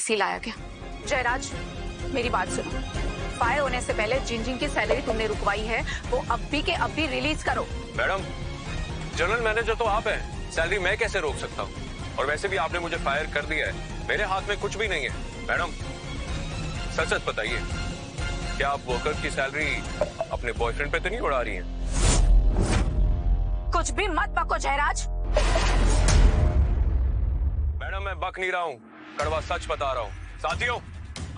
Taxi लाया क्या? जयराज, मेरी बात सुनो। फायर होने से पहले जिन जिन की सैलरी तुमने रुकवाई है वो अभी के अभी रिलीज करो। मैडम, जनरल मैनेजर तो आप हैं, सैलरी मैं कैसे रोक सकता हूँ? और वैसे भी आपने मुझे फायर कर दिया है, मेरे हाथ में कुछ भी नहीं है। मैडम, सच सच बताइए, क्या आप वर्कर की सैलरी अपने बॉयफ्रेंड पे तो नहीं उड़ा रही हैं? कुछ भी मत बको जयराज। मैडम, मैं बक नहीं रहा हूँ, कड़वा सच बता रहा हूँ। साथियों,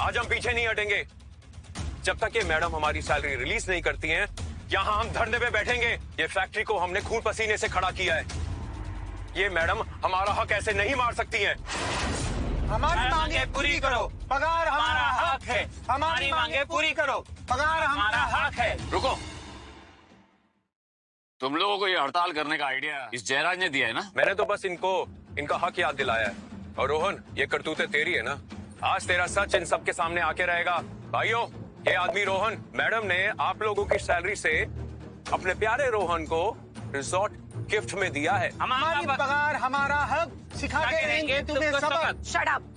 आज हम पीछे नहीं हटेंगे। जब तक ये मैडम हमारी सैलरी रिलीज नहीं करती हैं, यहाँ हम धरने पे बैठेंगे। ये फैक्ट्री को हमने खून पसीने से खड़ा किया है। ये मैडम हमारा हक ऐसे नहीं मार सकती हैं। हमारी मांगे पूरी करो, पगार हमारा हक है। हमारी मांगे पूरी करो, पगार हमारा हक है। रुको, तुम लोगों को ये हड़ताल करने का आइडिया इस जयराज ने दिया है ना? मैंने तो बस इनको इनका हक याद दिलाया है। और रोहन, ये करतूतें तेरी है ना? आज तेरा सच इन सबके सामने आके रहेगा। भाइयों, ये आदमी रोहन, मैडम ने आप लोगों की सैलरी से अपने प्यारे रोहन को रिजॉर्ट गिफ्ट में दिया है। हमारी पगार हमारा हक, सिखा के रहेंगे तुम्हें सबक। Shut up.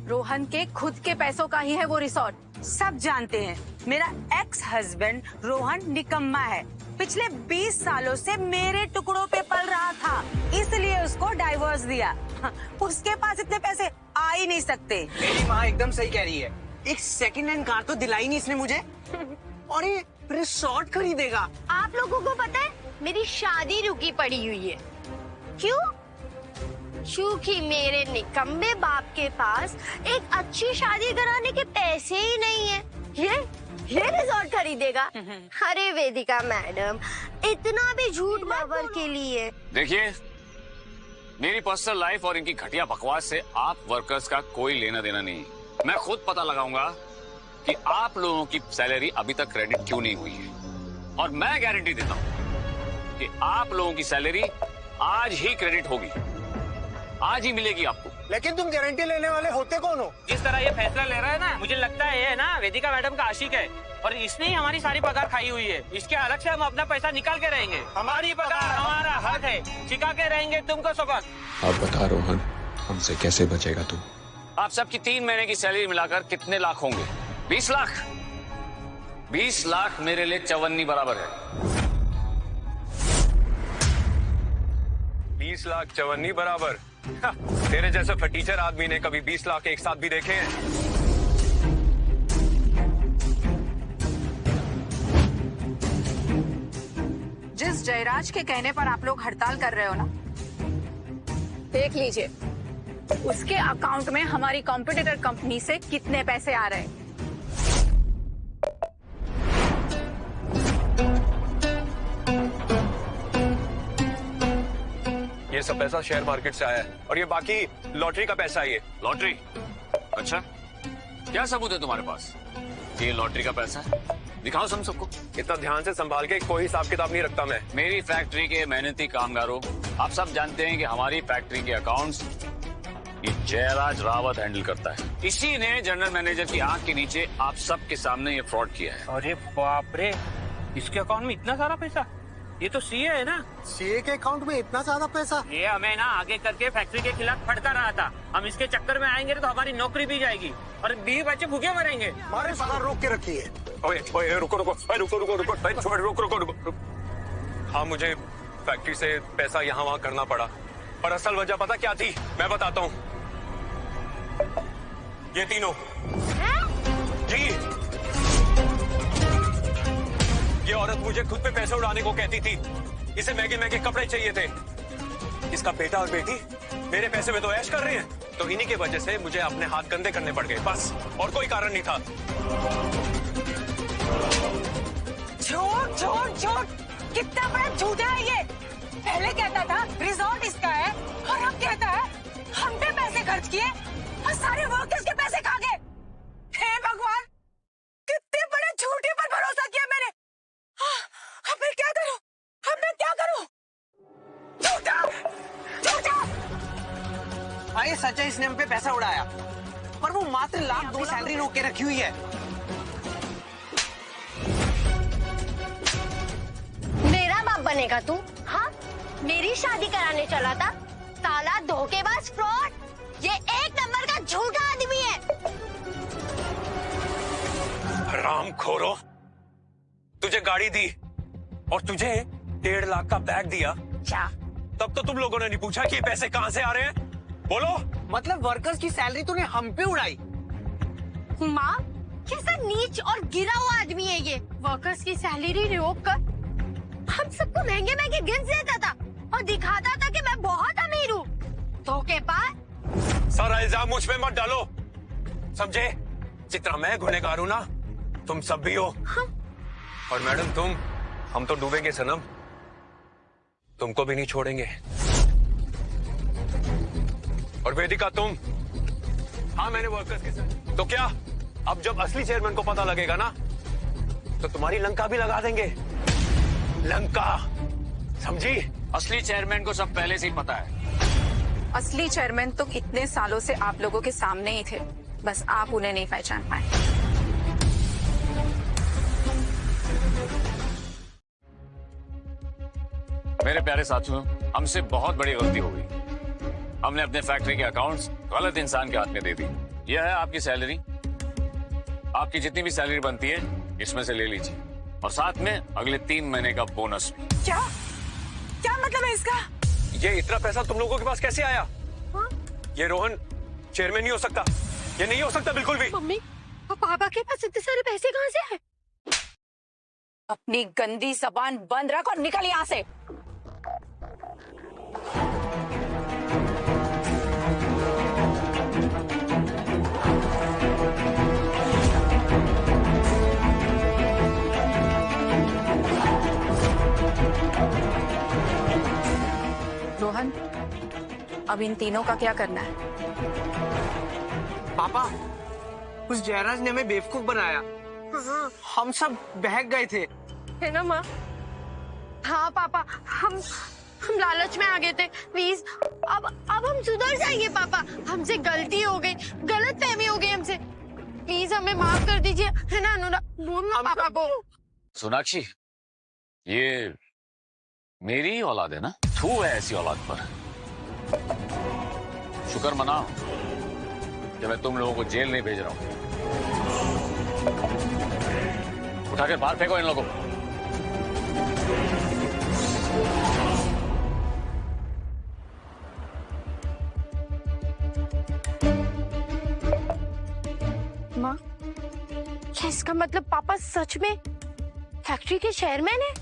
रोहन के खुद के पैसों का ही है वो रिसोर्ट। सब जानते हैं मेरा एक्स हस्बैंड रोहन निकम्मा है। पिछले 20 सालों से मेरे टुकड़ों पे पल रहा था, इसलिए उसको डाइवोर्स दिया। उसके पास इतने पैसे आ ही नहीं सकते। मेरी माँ एकदम सही कह रही है। एक सेकंड हैंड कार तो दिलाई नहीं इसने मुझे, और ये रिसोर्ट खरीदेगा। आप लोगों को पता है मेरी शादी रुकी पड़ी हुई है। क्यों? क्योंकि मेरे निकम्मे बाप के पास एक अच्छी शादी कराने के पैसे ही नहीं है। ये रिजॉर्ट खरीदेगा? अरे वेदिका मैडम, इतना भी झूठ लवर के लिए। देखिए, मेरी पर्सनल लाइफ और इनकी घटिया बकवास से आप वर्कर्स का कोई लेना देना नहीं। मैं खुद पता लगाऊंगा कि आप लोगों की सैलरी अभी तक क्रेडिट क्यों नहीं हुई है, और मैं गारंटी देता हूं कि आप लोगों की सैलरी आज ही क्रेडिट होगी, आज ही मिलेगी आपको। लेकिन तुम गारंटी लेने वाले होते कौन हो? जिस तरह ये फैसला ले रहा है ना, मुझे लगता है ये ना वेदिका मैडम का आशिक है, और इसने ही हमारी सारी पगार खाई हुई है। इसके अलग से हम अपना पैसा निकाल के रहेंगे। हमारी पगार हमारा हक है, सिखा के रहेंगे तुमको सबक। अब बता रोहन, हमसे कैसे बचेगा तू? आप सबकी 3 महीने की सैलरी मिलाकर कितने लाख होंगे? 20 लाख। 20 लाख मेरे लिए चवन्नी बराबर है। 20 लाख चवन्नी बराबर? तेरे जैसे फटीचर आदमी ने कभी 20 लाख एक साथ भी देखे हैं? जिस जयराज के कहने पर आप लोग हड़ताल कर रहे हो ना, देख लीजिए उसके अकाउंट में हमारी कॉम्पिटिटर कंपनी से कितने पैसे आ रहे हैं। ये सब पैसा शेयर मार्केट से आया है, और ये बाकी लॉटरी का पैसा है। ये लॉटरी? अच्छा, क्या सबूत है तुम्हारे पास कि ये लॉटरी का पैसा है? दिखाओ हम सबको। इतना ध्यान से संभाल के कोई हिसाब किताब नहीं रखता मैं। मेरी फैक्ट्री के मेहनती कामगारों, आप सब जानते हैं कि हमारी फैक्ट्री के अकाउंट्स ये जयराज रावत हैंडल करता है। इसी ने जनरल मैनेजर की आंख के नीचे आप सबके सामने ये फ्रॉड किया है। अरे बाप रे, इसके अकाउंट में इतना सारा पैसा? ये तो सीए है ना? सीए के अकाउंट में इतना ज्यादा पैसा? ये हमें ना आगे करके फैक्ट्री के खिलाफ फटका रहा था। हम इसके चक्कर में आएंगे तो हमारी नौकरी भी जाएगी और बीवी बच्चे भूखे मरेंगे। हमारे पगार रोक के रखी है। ओए ओए, रुको रुको, रुको रुको रुको, रुको रुको। हाँ, मुझे फैक्ट्री से पैसा यहाँ वहाँ करना पड़ा, पर असल वजह पता क्या थी? मैं बताता हूँ। ये तीनों जी, ये औरत मुझे खुद पे पैसे उड़ाने को कहती थी। इसे महंगे महंगे कपड़े चाहिए थे। इसका बेटा और बेटी मेरे पैसे में तो ऐश कर रहे हैं, तो इन्हीं की वजह से मुझे अपने हाथ गंदे करने पड़ गए, बस, और कोई कारण नहीं था। झूठ झूठ झूठ, कितना बड़ा झूठा है ये। पहले कहता था रिजॉर्ट इसका है, और अब कहता है हम पे पैसे खर्च किए और सारे वर्कर्स के पैसे खा गए। हे भगवान, कितने बड़े झूठे पर भरोसा किया मैंने। अब मैं क्या करूं? अब मैं क्या करूं? झूठा झूठा। हाँ, ये सच है, इसने हम पे पैसा उड़ाया, पर वो मात्र लाख 2 सैलरी रोक के रखी हुई है। मेरा बाप बनेगा तू? हाँ, मेरी शादी कराने चला था? साला धोखेबाज, फ्रॉड, ये एक नंबर का झूठा आदमी है। हरामखोरो, तुझे गाड़ी दी और तुझे 1.5 लाख का बैग दिया, क्या तब तो तुम लोगों ने नहीं पूछा कि ये पैसे कहां से आ रहे हैं? बोलो। मतलब वर्कर्स की सैलरी तूने हम पे उड़ाई? माँ, कैसा नीच और गिरा हुआ आदमी है ये। वर्कर्स की सैलरी रोक कर हम सबको महंगे महंगे गिफ्ट देता था और दिखाता था कि मैं बहुत अमीर हूँ। धोखेबाज। सारा इल्जाम मुझ पे मत डालो, समझे? जितना मैं गुनहगार हूं ना, तुम सब भी हो। और मैडम हम तो डूबेंगे सनम, तुमको भी नहीं छोड़ेंगे। और वेदिका तुम, हाँ मैंने वर्कर्स के साथ, तो क्या अब जब असली चेयरमैन को पता लगेगा ना, तो तुम्हारी लंका भी लगा देंगे। लंका, समझी? असली चेयरमैन को सब पहले से ही पता है। असली चेयरमैन तो इतने सालों से आप लोगों के सामने ही थे, बस आप उन्हें नहीं पहचान पाए। मेरे प्यारे साथियों, हमसे बहुत बड़ी गलती हो गई। हमने अपने फैक्ट्री के अकाउंट्स गलत इंसान के हाथ में दे दी। यह है आपकी सैलरी। आपकी जितनी भी सैलरी बनती है इसमें से ले लीजिए, और साथ में अगले 3 महीने का बोनस भी। क्या क्या मतलब है इसका? ये इतना पैसा तुम लोगों के पास कैसे आया? हाँ? ये रोहन चेयरमैन नहीं हो सकता, ये नहीं हो सकता बिल्कुल भी। मम्मी, पापा के पास इतने सारे पैसे कहाँ से हैं? अपनी गंदी जबान बंद रख और निकल यहाँ से। रोहन, अब इन तीनों का क्या करना है? पापा, उस जयराज ने हमें बेवकूफ बनाया। हम सब बहक गए थे, है ना माँ? हाँ पापा, हम लालच में आ गए थे। प्लीज अब हम सुधर जाएंगे पापा। हमसे गलती हो गई, गलतफहमी हो गई हमसे। प्लीज हमें माफ कर दीजिए, है ना अनुराग? बोलना पापा को। सोनाक्षी, ये मेरी ही औलाद है ना? थू है ऐसी औलाद पर। शुक्र मनाओ कि मैं तुम लोगों को जेल नहीं भेज रहा हूं। उठाकर बाहर फेंको इन लोगों को। माँ, क्या इसका मतलब पापा सच में फैक्ट्री के चेयरमैन है?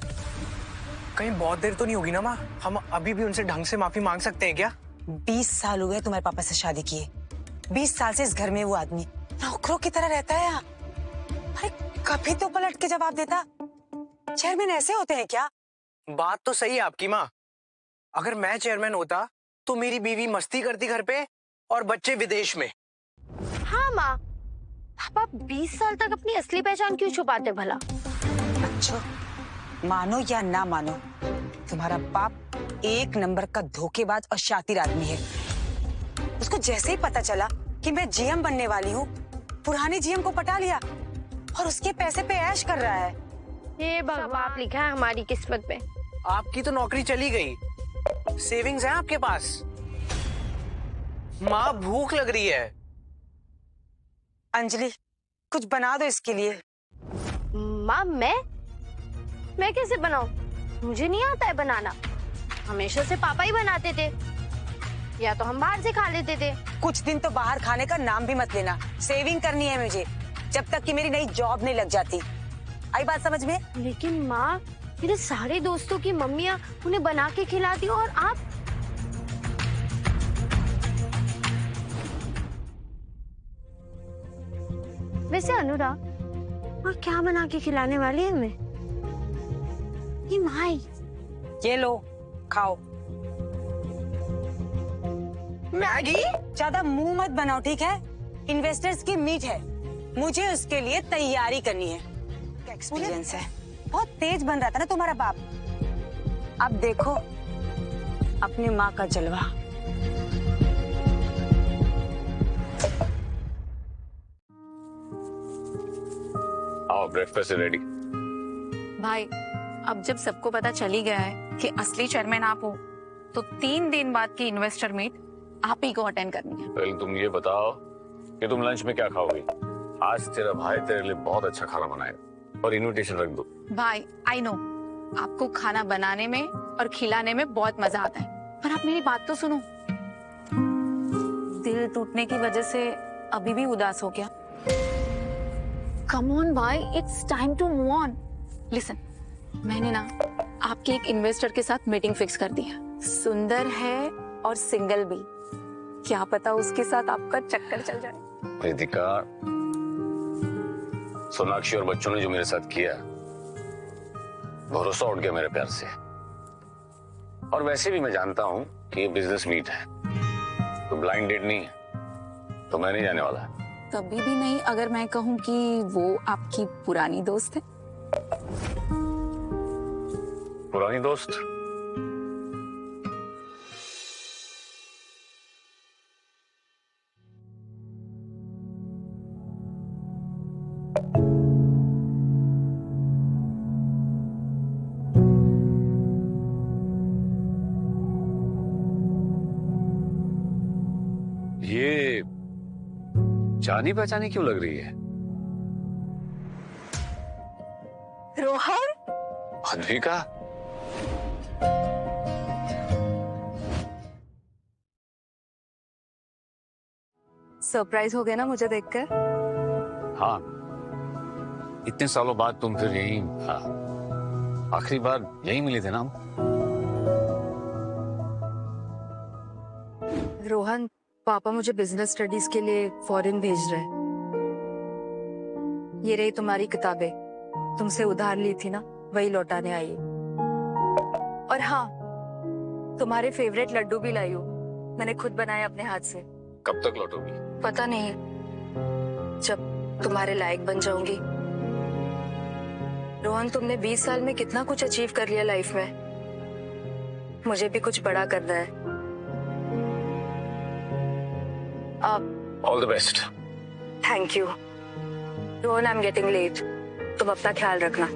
कहीं बहुत देर तो नहीं होगी ना माँ? हम अभी भी उनसे ढंग से माफी मांग सकते हैं क्या? 20 साल हुए तुम्हारे पापा से शादी किए। 20 साल से इस घर में वो आदमी नौकरों की तरह रहता है। अरे कभी तो पलट के जवाब देता। चेयरमैन ऐसे होते हैं क्या? बात तो सही है आपकी माँ। अगर मैं चेयरमैन होता तो मेरी बीवी मस्ती करती घर पे और बच्चे विदेश में। हाँ माँ, पापा 20 साल तक अपनी असली पहचान क्यों छुपाते भला? अच्छा, मानो या ना मानो, तुम्हारा बाप 1 नंबर का धोखेबाज और शातिर आदमी है। उसको जैसे ही पता चला कि मैं जीएम बनने वाली हूँ, पुराने जीएम को पटा लिया और उसके पैसे पे ऐश कर रहा है। ये भगवान लिखा है हमारी किस्मत पे। आपकी तो नौकरी चली गई, सेविंग्स है आपके पास। माँ भूख लग रही है। अंजलि, कुछ बना दो इसके लिए। माँ, मैं कैसे बनाऊं? मुझे नहीं आता है बनाना। हमेशा से पापा ही बनाते थे, या तो हम बाहर से खा लेते थे। कुछ दिन तो बाहर खाने का नाम भी मत लेना। सेविंग करनी है मुझे, जब तक कि मेरी नई जॉब नहीं लग जाती। आई बात समझ में? लेकिन माँ, मेरे सारे दोस्तों की मम्मियाँ उन्हें बना के खिलाती और आप? वैसे अनुराग, माँ क्या बना के खिलाने वाली है हमें? ये माँ, ये लो, खाओ। मैगी? ज्यादा मुंह मत बनाओ, ठीक है? इन्वेस्टर्स की मीट है, मुझे उसके लिए तैयारी करनी है। एक्सपीरियंस है। बहुत तेज बन रहा था ना तुम्हारा बाप। अब देखो अपनी माँ का जलवा। आओ, ब्रेकफास्ट रेडी। भाई, अब जब सबको पता चल ही गया है कि असली चेयरमैन आप हो, तो 3 दिन बाद की इन्वेस्टर मीट आप ही को अटेंड करनी है। पहले तुम ये बताओ कि तुम लंच में क्या खाओगी? आज तेरा भाई तेरे लिए बहुत अच्छा खाना बनाएगा और इनविटेशन रख दो। भाई आई नो आपको खाना बनाने में और खिलाने में बहुत मजा आता है, पर आप मेरी बात तो सुनो। दिल टूटने की वजह से अभी भी उदास हो क्या? कम ऑन भाई, it's time to move on. Listen, मैंने ना आपके एक इन्वेस्टर के साथ मीटिंग फिक्स कर दी है। सुंदर है और सिंगल भी, क्या पता उसके साथ आपका चक्कर चल जाए। रितिका, सोनाक्षी और बच्चों ने जो मेरे साथ किया, भरोसा उठ गया मेरे प्यार से। और वैसे भी मैं जानता हूं कि ये बिजनेस मीट है, तो ब्लाइंड डेट नहीं है, तो मैं नहीं जाने वाला। कभी भी नहीं अगर मैं कहूं कि वो आपकी पुरानी दोस्त है। पुरानी दोस्त? ये जानी पहचानी क्यों लग रही है? रोहन, अद्विका? सरप्राइज हो गया ना मुझे देखकर? हाँ, इतने सालों बाद तुम फिर यहीं, आखिरी बार यहीं मिले थे ना हम? रोहन, पापा मुझे बिजनेस स्टडीज के लिए फॉरेन भेज रहे हैं। ये रही तुम्हारी किताबें, तुमसे उधार ली थी ना, वही लौटाने आई। और हाँ, तुम्हारे फेवरेट लड्डू भी लाई हूँ, मैंने खुद बनाए अपने हाथ से। कब तक लौटोगी? पता नहीं, जब तुम्हारे लायक बन जाऊंगी। रोहन, तुमने 20 साल में कितना कुछ अचीव कर लिया लाइफ में, मुझे भी कुछ बड़ा करना है। All the best. Thank you Rohan, I am getting late, तुम अपना ख्याल रखना।